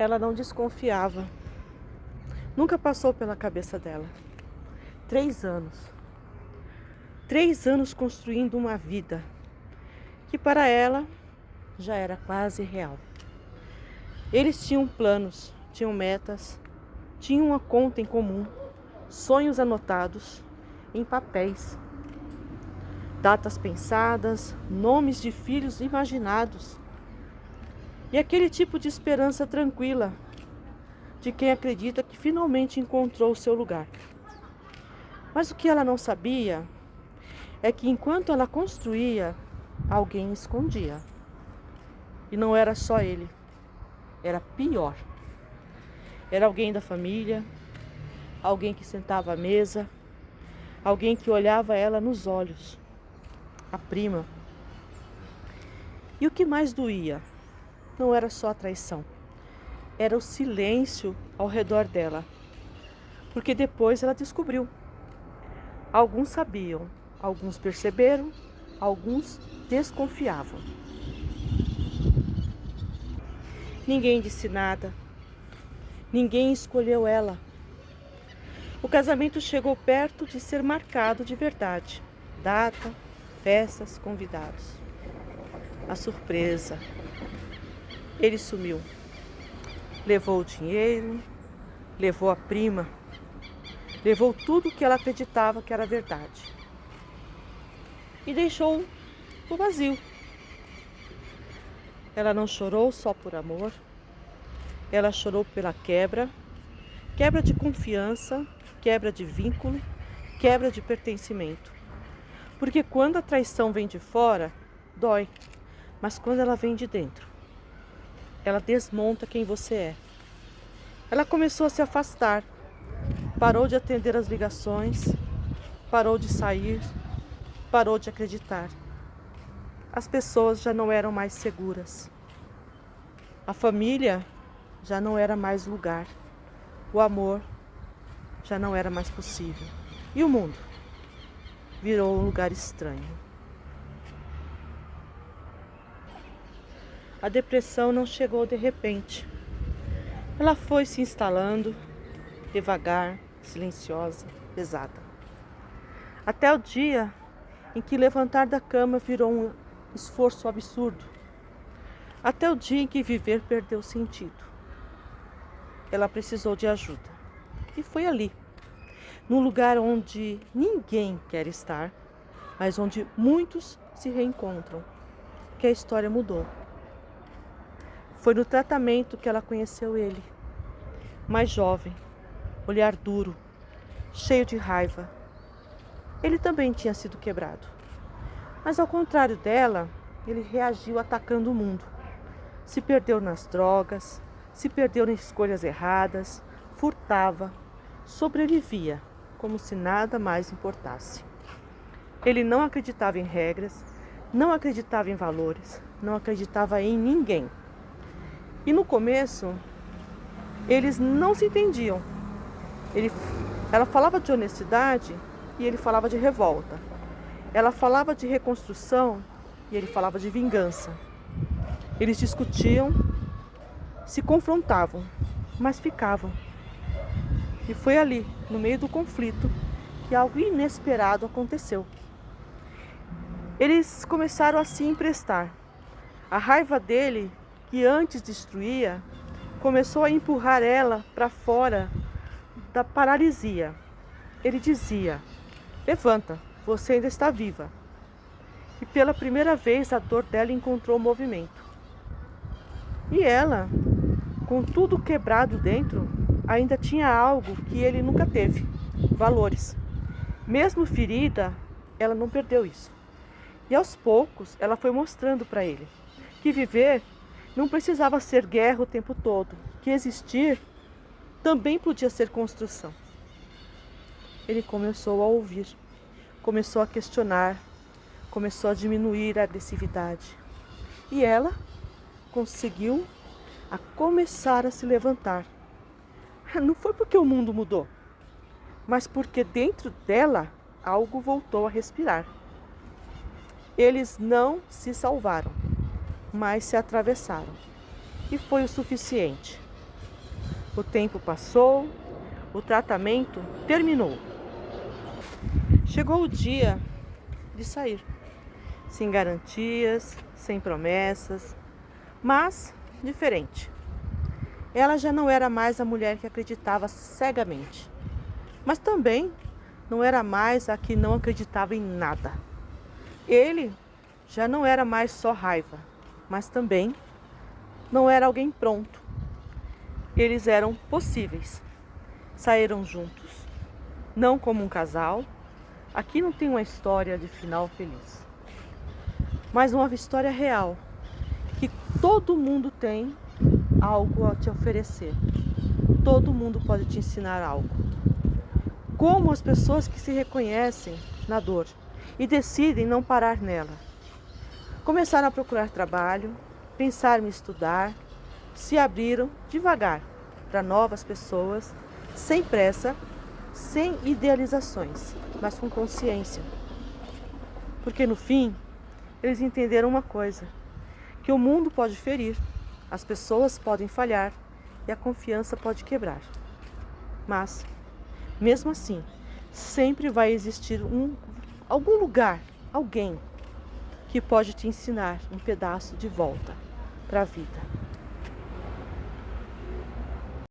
Ela não desconfiava. Nunca passou pela cabeça dela. 3 anos. 3 anos construindo uma vida que para ela já era quase real. Eles tinham planos, tinham metas, tinham uma conta em comum, sonhos anotados em papéis, datas pensadas, nomes de filhos imaginados. E aquele tipo de esperança tranquila de quem acredita que finalmente encontrou o seu lugar. Mas o que ela não sabia é que enquanto ela construía, alguém escondia. E não era só ele, era pior. Era alguém da família, alguém que sentava à mesa, alguém que olhava ela nos olhos, a prima. E o que mais doía não era só a traição, era o silêncio ao redor dela. Porque depois ela descobriu. Alguns sabiam, alguns perceberam, alguns desconfiavam. Ninguém disse nada, ninguém escolheu ela. O casamento chegou perto de ser marcado de verdade. Data, festas, convidados. A surpresa. Ele sumiu. Levou o dinheiro, levou a prima, levou tudo que ela acreditava que era verdade. E deixou o vazio. Ela não chorou só por amor, ela chorou pela quebra de confiança, quebra de vínculo, quebra de pertencimento. Porque quando a traição vem de fora, dói, mas quando ela vem de dentro, ela desmonta quem você é. Ela começou a se afastar, parou de atender as ligações, parou de sair, parou de acreditar. As pessoas já não eram mais seguras. A família já não era mais lugar. O amor já não era mais possível. E o mundo virou um lugar estranho. A depressão não chegou de repente. Ela foi se instalando, devagar, silenciosa, pesada. Até o dia em que levantar da cama virou um esforço absurdo. Até o dia em que viver perdeu sentido. Ela precisou de ajuda. E foi ali, num lugar onde ninguém quer estar, mas onde muitos se reencontram, que a história mudou. Foi no tratamento que ela conheceu ele, mais jovem, olhar duro, cheio de raiva. Ele também tinha sido quebrado. Mas ao contrário dela, ele reagiu atacando o mundo. Se perdeu nas drogas, se perdeu em escolhas erradas, furtava, sobrevivia, como se nada mais importasse. Ele não acreditava em regras, não acreditava em valores, não acreditava em ninguém. E no começo, eles não se entendiam. Ela falava de honestidade e ele falava de revolta. Ela falava de reconstrução e ele falava de vingança. Eles discutiam, se confrontavam, mas ficavam. E foi ali, no meio do conflito, que algo inesperado aconteceu. Eles começaram a se emprestar. A raiva dele, que antes destruía, começou a empurrar ela para fora da paralisia. Ele dizia: levanta, você ainda está viva. E pela primeira vez a dor dela encontrou movimento. E ela, com tudo quebrado dentro, ainda tinha algo que ele nunca teve: valores. Mesmo ferida, ela não perdeu isso. E aos poucos ela foi mostrando para ele que viver não precisava ser guerra o tempo todo, que existir também podia ser construção. Ele começou a ouvir, começou a questionar, começou a diminuir a agressividade. E ela conseguiu a começar a se levantar. Não foi porque o mundo mudou, mas porque dentro dela algo voltou a respirar. Eles não se salvaram, mas se atravessaram. E foi o suficiente. O tempo passou, o tratamento terminou. Chegou o dia de sair, sem garantias, sem promessas, mas diferente. Ela já não era mais a mulher que acreditava cegamente, mas também não era mais a que não acreditava em nada. Ele já não era mais só raiva, mas também não era alguém pronto. Eles eram possíveis. Saíram juntos, não como um casal. Aqui não tem uma história de final feliz, mas uma história real, que todo mundo tem algo a te oferecer. Todo mundo pode te ensinar algo. Como as pessoas que se reconhecem na dor e decidem não parar nela. Começaram a procurar trabalho, pensaram em estudar, se abriram devagar para novas pessoas, sem pressa, sem idealizações, mas com consciência. Porque no fim, eles entenderam uma coisa, que o mundo pode ferir, as pessoas podem falhar e a confiança pode quebrar. Mas, mesmo assim, sempre vai existir algum lugar, alguém que pode te ensinar um pedaço de volta para a vida.